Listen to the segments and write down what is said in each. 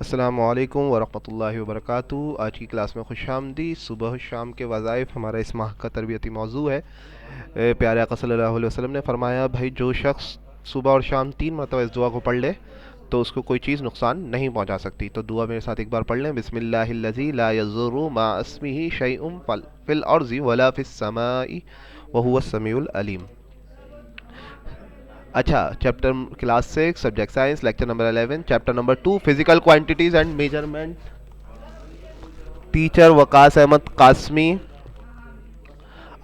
अस्सलामुअलैकुम वरहमतुल्लाहि वबरकातुहू। आज की क्लास में खुशामदीद। सुबह शाम के वज़ाइफ हमारा इस माह का तरबियती मौजू है। प्यारे आका सल्लल्लाहु अलैहि वसल्लम ने फरमाया, भाई जो शख्स सुबह और शाम 3 मरतबा इस दुआ को पढ़ ले तो उसको कोई चीज़ नुकसान नहीं पहुंचा सकती। तो दुआ मेरे साथ एक बार पढ़ लें। बिस्मिल्लाहिल्लज़ी ला यज़ुर्रु मा अस्मिही शैउन फिल अर्ज़ि वला फिस समाई व हुवस समीउल अलीम। अच्छा, chapter class 6 subject science, lecture number 11, chapter number 2 physical quantities and measurement. Teacher Waqas Ahmad Qasmi.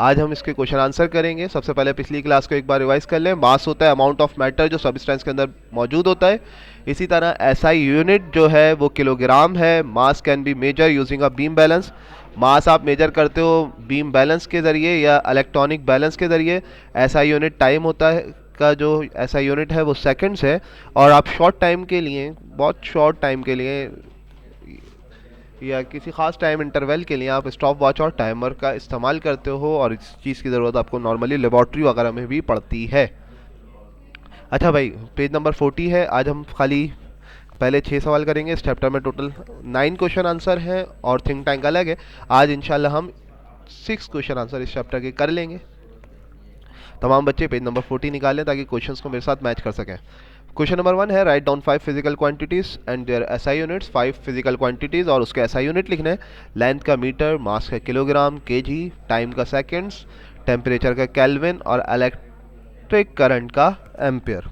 आज हम इसके क्वेश्चन आंसर करेंगे। सबसे पहले पिछली क्लास को एक बार रिवाइज कर लें। मास होता है अमाउंट ऑफ मैटर जो सब्सटेंस के अंदर मौजूद होता है। इसी तरह एसआई यूनिट जो है वो किलोग्राम है। Mass can be measure using a beam balance. Mass आप मेजर करते हो बीम बैलेंस के ज़रिए या इलेक्ट्रॉनिक बैलेंस के ज़रिए। एसआई यूनिट टाइम होता है का जो ऐसा यूनिट है वो सेकंड्स है। और आप शॉर्ट टाइम के लिए, बहुत शॉर्ट टाइम के लिए या किसी खास टाइम इंटरवल के लिए आप स्टॉप वॉच और टाइमर का इस्तेमाल करते हो, और इस चीज़ की ज़रूरत आपको नॉर्मली लेबॉर्ट्री वगैरह में भी पड़ती है। अच्छा भाई, पेज नंबर 40 है। आज हम खाली पहले 6 सवाल करेंगे। इस चैप्टर में टोटल 9 क्वेश्चन आंसर है और थिंक टैंक अलग है। आज इंशाल्लाह हम 6 क्वेश्चन आंसर इस चैप्टर के कर लेंगे। तमाम बच्चे पेज नंबर 40 निकालें ताकि क्वेश्चंस को मेरे साथ मैच कर सकें। क्वेश्चन नंबर 1 है, write down 5 physical quantities and their SI units. 5 physical quantities और उसके एसआई यूनिट लिखने हैं। लेंथ का मीटर, मास का किलोग्राम, केजी, टाइम का सेकंड्स, टेम्परेचर का केल्विन और इलेक्ट्रिक करंट का एम्पियर।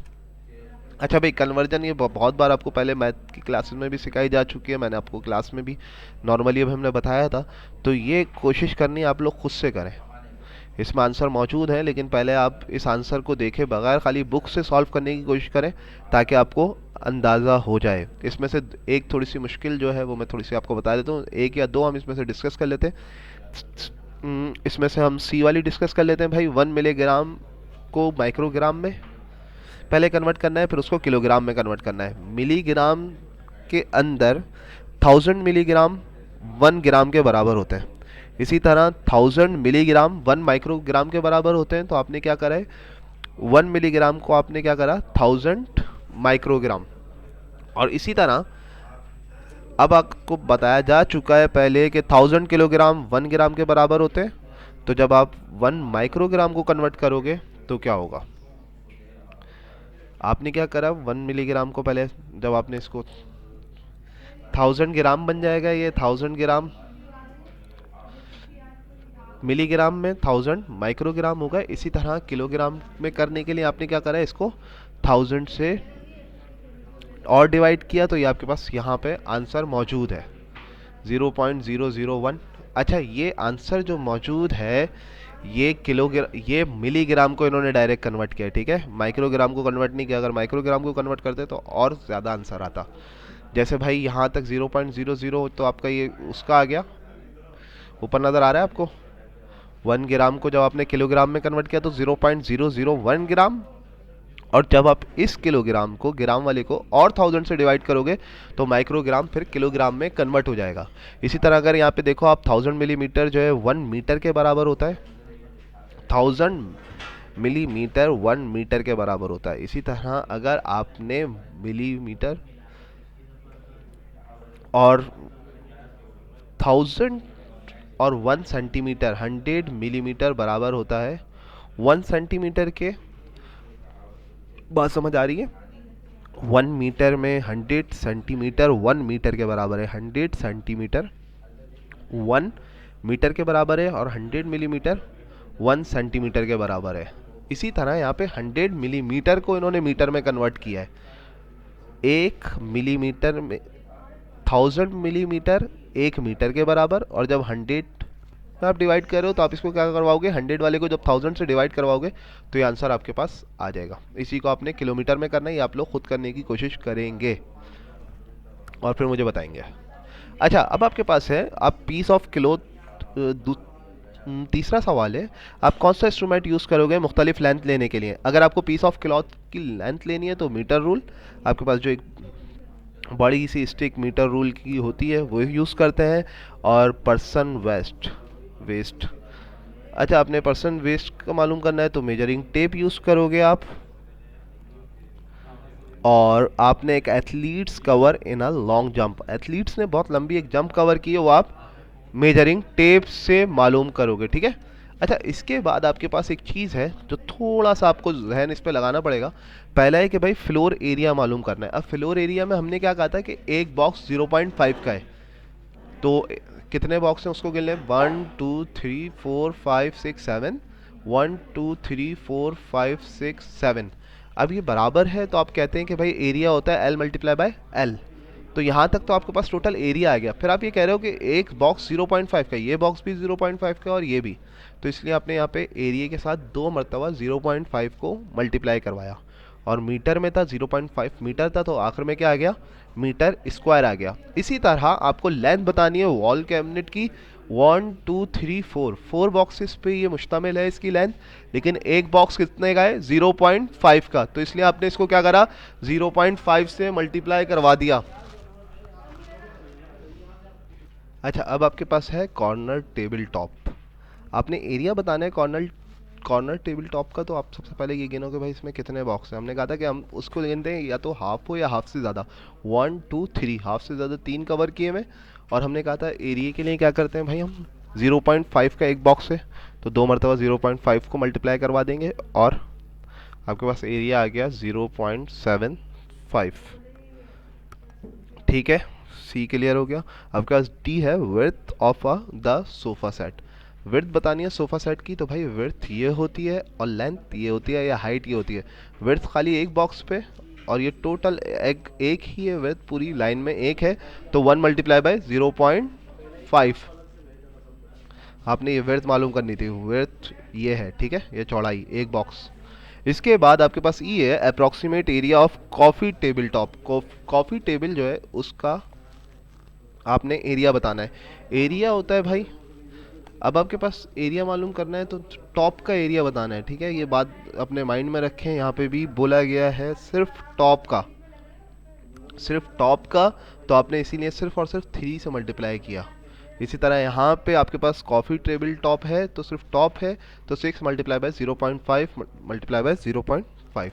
अच्छा भाई, कन्वर्जन ये बहुत बार आपको पहले मैथ की क्लासेस में भी सिखाई जा चुकी है। मैंने आपको क्लास में भी नॉर्मली अभी हमने बताया था। तो ये कोशिश करनी आप लोग खुद से करें। इसमें आंसर मौजूद है, लेकिन पहले आप इस आंसर को देखे बगैर खाली बुक से सॉल्व करने की कोशिश करें ताकि आपको अंदाज़ा हो जाए। इसमें से एक थोड़ी सी मुश्किल जो है वो मैं थोड़ी सी आपको बता देता हूँ। एक या दो हम इसमें से डिस्कस कर लेते हैं। इसमें से हम सी वाली डिस्कस कर लेते हैं। भाई 1 मिलीग्राम को माइक्रोग्राम में पहले कन्वर्ट करना है, फिर उसको किलोग्राम में कन्वर्ट करना है। मिलीग्राम के अंदर 1000 मिलीग्राम 1 ग्राम के बराबर होते हैं। इसी तरह 1000 मिलीग्राम 1 माइक्रोग्राम के बराबर होते हैं। तो आपने क्या करा है, 1 मिलीग्राम को आपने क्या करा, 1000 माइक्रोग्राम। और इसी तरह अब आपको बताया जा चुका है पहले कि 1000 किलोग्राम 1 ग्राम के बराबर होते हैं। तो जब आप 1 माइक्रोग्राम को कन्वर्ट करोगे तो क्या होगा। आपने क्या करा, 1 मिलीग्राम को पहले जब आपने इसको 1000 ग्राम बन जाएगा, ये 1000 ग्राम मिलीग्राम में 1000 माइक्रोग्राम होगा। इसी तरह किलोग्राम में करने के लिए आपने क्या करा है, इसको 1000 से और डिवाइड किया तो ये आपके पास यहाँ पे आंसर मौजूद है 0.001। अच्छा, ये आंसर जो मौजूद है ये ये मिलीग्राम को इन्होंने डायरेक्ट कन्वर्ट किया है, ठीक है। माइक्रोग्राम को कन्वर्ट नहीं किया। अगर माइक्रोग्राम को कन्वर्ट करते तो और ज़्यादा आंसर आता। जैसे भाई यहाँ तक 0.00 तो आपका ये उसका आ गया, ऊपर नज़र आ रहा है आपको। 1 ग्राम को जब आपने किलोग्राम में कन्वर्ट किया तो 0.001 ग्राम। और जब आप इस किलोग्राम को, ग्राम वाले को, और 1000 से डिवाइड करोगे तो माइक्रोग्राम फिर किलोग्राम में कन्वर्ट हो जाएगा। इसी तरह अगर यहाँ पे देखो आप, 1000 मिलीमीटर जो है 1 मीटर के बराबर होता है। 1000 मिलीमीटर 1 मीटर के बराबर होता है। इसी तरह अगर आपने मिलीमीटर और 1000 और 1 सेंटीमीटर, 100 मिलीमीटर बराबर होता है 1 सेंटीमीटर के। बात समझ आ रही है। 1 मीटर में 100 सेंटीमीटर 1 मीटर के बराबर है। 100 सेंटीमीटर 1 मीटर के बराबर है और 100 मिलीमीटर 1 सेंटीमीटर के बराबर है। इसी तरह यहाँ पे 100 मिलीमीटर को इन्होंने मीटर में कन्वर्ट किया है। 1 मिलीमीटर में 1000 मिलीमीटर 1 मीटर के बराबर। और जब 100 में आप डिवाइड कर रहे हो तो आप इसको क्या करवाओगे, 100 वाले को जब 1000 से डिवाइड करवाओगे तो ये आंसर आपके पास आ जाएगा। इसी को आपने किलोमीटर में करना है, ये आप लोग खुद करने की कोशिश करेंगे और फिर मुझे बताएंगे। अच्छा, अब आपके पास है, आप पीस ऑफ क्लोथ, तीसरा सवाल है, आप कौन सा इंस्ट्रूमेंट यूज़ करोगे मुख्तलिफ लेंथ लेने के लिए। अगर आपको पीस ऑफ क्लॉथ की लेंथ लेनी है तो मीटर रूल, आपके पास जो एक बड़ी सी स्टिक मीटर रूल की होती है वो यूज़ करते हैं। और पर्सन वेस्ट वेस्ट अच्छा, अपने पर्सन वेस्ट का मालूम करना है तो मेजरिंग टेप यूज़ करोगे आप। और आपने एक athletes cover in a long jump, athletes ने बहुत लंबी एक जंप कवर की है, वो आप मेजरिंग टेप से मालूम करोगे, ठीक है। अच्छा, इसके बाद आपके पास एक चीज़ है जो थोड़ा सा आपको जहन इस पे लगाना पड़ेगा। पहला है कि भाई फ्लोर एरिया मालूम करना है। अब फ्लोर एरिया में हमने क्या कहा था कि एक बॉक्स 0.5 का है, तो कितने बॉक्स हैं उसको गिन लें, 1 2 3 4 5 6 7, 1 2 3 4 5 6 7। अब ये बराबर है तो आप कहते हैं कि भाई एरिया होता है L मल्टीप्लाई बाय L। तो यहाँ तक तो आपके पास टोटल एरिया आ गया। फिर आप ये कह रहे हो कि एक बॉक्स 0.5 का, ये बॉक्स भी 0.5 का और ये भी, तो इसलिए आपने यहाँ पे एरिया के साथ 2 मरतबा 0.5 को मल्टीप्लाई करवाया। और मीटर में था 0.5 मीटर था, तो आखिर में क्या आ गया, मीटर स्क्वायर आ गया। इसी तरह आपको लेंथ बतानी है वॉल कैबिनेट की, 1 2 3 4 4 बॉक्सेस पे ये मुश्तमिल है इसकी लेंथ, लेकिन एक बॉक्स कितने का है, 0.5 का, तो इसलिए आपने इसको क्या करा, 0.5 से मल्टीप्लाई करवा दिया। अच्छा, अब आपके पास है कॉर्नर टेबल टॉप। आपने एरिया बताना है कॉर्नर कॉर्नर टेबल टॉप का, तो आप सबसे पहले ये गिनोगे भाई इसमें कितने बॉक्स हैं। हमने कहा था कि हम उसको गिनते हैं या तो हाफ हो या हाफ से ज़्यादा, 1 2 3, हाफ से ज़्यादा 3 कवर किए में। और हमने कहा था एरिया के लिए क्या करते हैं भाई, हम 0.5 का एक बॉक्स है तो 2 मरतबा 0.5 को मल्टीप्लाई करवा देंगे और आपके पास एरिया आ गया 0.75, ठीक है। सी क्लियर हो गया। आपके पास डी है width of a the sofa set. Width बतानी है सोफा सेट की, तो भाई विड्थ ये होती है और लेंथ ये होती है या हाइट ये होती है। विड्थ खाली एक बॉक्स पे और ये टोटल एक ही है, विड्थ पूरी लाइन में एक है, तो 1 मल्टीप्लाई बाय 0.5। आपने ये विड्थ मालूम करनी थी, विड्थ ये है, ठीक है, ये चौड़ाई एक बॉक्स। इसके बाद आपके पास ई है approximate area of coffee table top. Coffee table जो है उसका आपने एरिया बताना है। एरिया होता है भाई, अब आपके पास एरिया मालूम करना है तो टॉप का एरिया बताना है, ठीक है। ये बात अपने माइंड में रखें, यहाँ पे भी बोला गया है सिर्फ टॉप का, सिर्फ टॉप का, तो आपने इसीलिए सिर्फ और सिर्फ 3 से मल्टीप्लाई किया। इसी तरह यहाँ पे आपके पास कॉफ़ी टेबल टॉप है तो सिर्फ टॉप है, तो 6 मल्टीप्लाई बाय 0.5 मल्टीप्लाई बाय 0.5।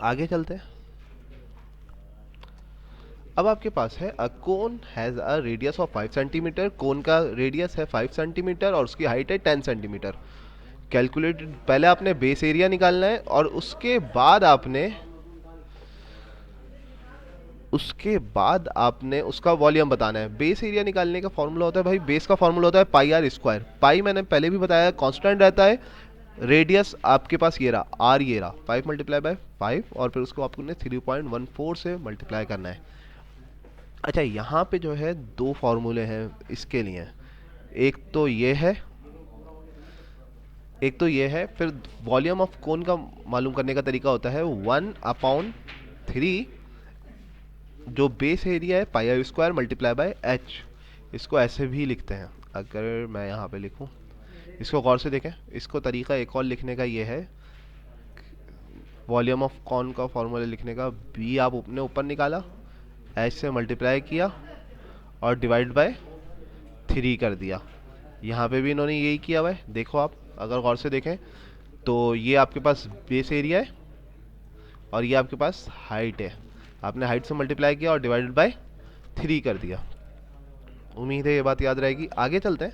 आगे चलते हैं। अब आपके पास है a cone has a radius of 5 centimetre. Cone का रेडियस है 5 सेंटीमीटर और उसकी हाइट है 10 सेंटीमीटर। कैलकुलेटेड, पहले आपने बेस एरिया निकालना है और उसके बाद आपने उसका वॉल्यूम बताना है। बेस एरिया निकालने का फॉर्मूला होता है भाई, बेस का फॉर्मूला होता है पाई आर स्क्वायर। पाई मैंने पहले भी बताया कांस्टेंट रहता है, रेडियस आपके पास ये रहा, आर ये रहा, 5 मल्टीप्लाई बाय 5 और फिर उसको आपको 3.14 से मल्टीप्लाई करना है। अच्छा, यहाँ पे जो है 2 फार्मूले हैं इसके लिए, एक तो ये है, एक तो ये है। फिर वॉल्यूम ऑफ कोन का मालूम करने का तरीका होता है 1/3, जो बेस एरिया है pi r square multiply by h. इसको ऐसे भी लिखते हैं, अगर मैं यहाँ पे लिखूँ, इसको गौर से देखें, इसको तरीका एक और लिखने का ये है, वॉल्यूम ऑफ कॉन का फॉर्मूला लिखने का, बी आप अपने ऊपर निकाला, एच से मल्टीप्लाई किया और डिवाइड बाय 3 कर दिया। यहाँ पे भी इन्होंने यही किया हुआ है, देखो आप अगर गौर से देखें तो ये आपके पास बेस एरिया है और ये आपके पास हाइट है। आपने हाइट से मल्टीप्लाई किया और डिवाइडेड बाय 3 कर दिया। उम्मीद है ये बात याद रहेगी। आगे चलते हैं।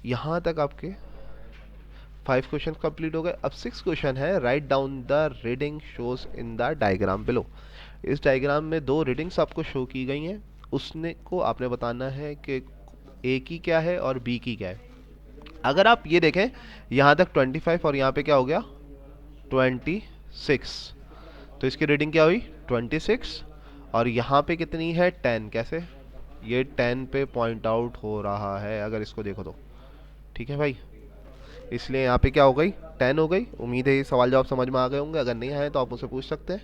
यहाँ तक आपके 5 क्वेश्चन कंप्लीट हो गए। अब 6 क्वेश्चन है, write down the reading shows in the diagram below. इस डायग्राम में 2 रीडिंग्स आपको शो की गई हैं, उसने को आपने बताना है कि ए की क्या है और बी की क्या है। अगर आप ये देखें यहाँ तक 25 और यहाँ पे क्या हो गया 26, तो इसकी रीडिंग क्या हुई 26 और यहाँ पे कितनी है 10। कैसे, ये 10 पे पॉइंट आउट हो रहा है अगर इसको देखो तो, ठीक है भाई, इसलिए यहाँ पे क्या हो गई 10 हो गई। उम्मीद है ये सवाल जवाब समझ में आ गए होंगे, अगर नहीं आए तो आप मुझसे पूछ सकते हैं।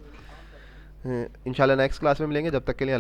इंशाल्लाह नेक्स्ट क्लास में मिलेंगे, जब तक के लिए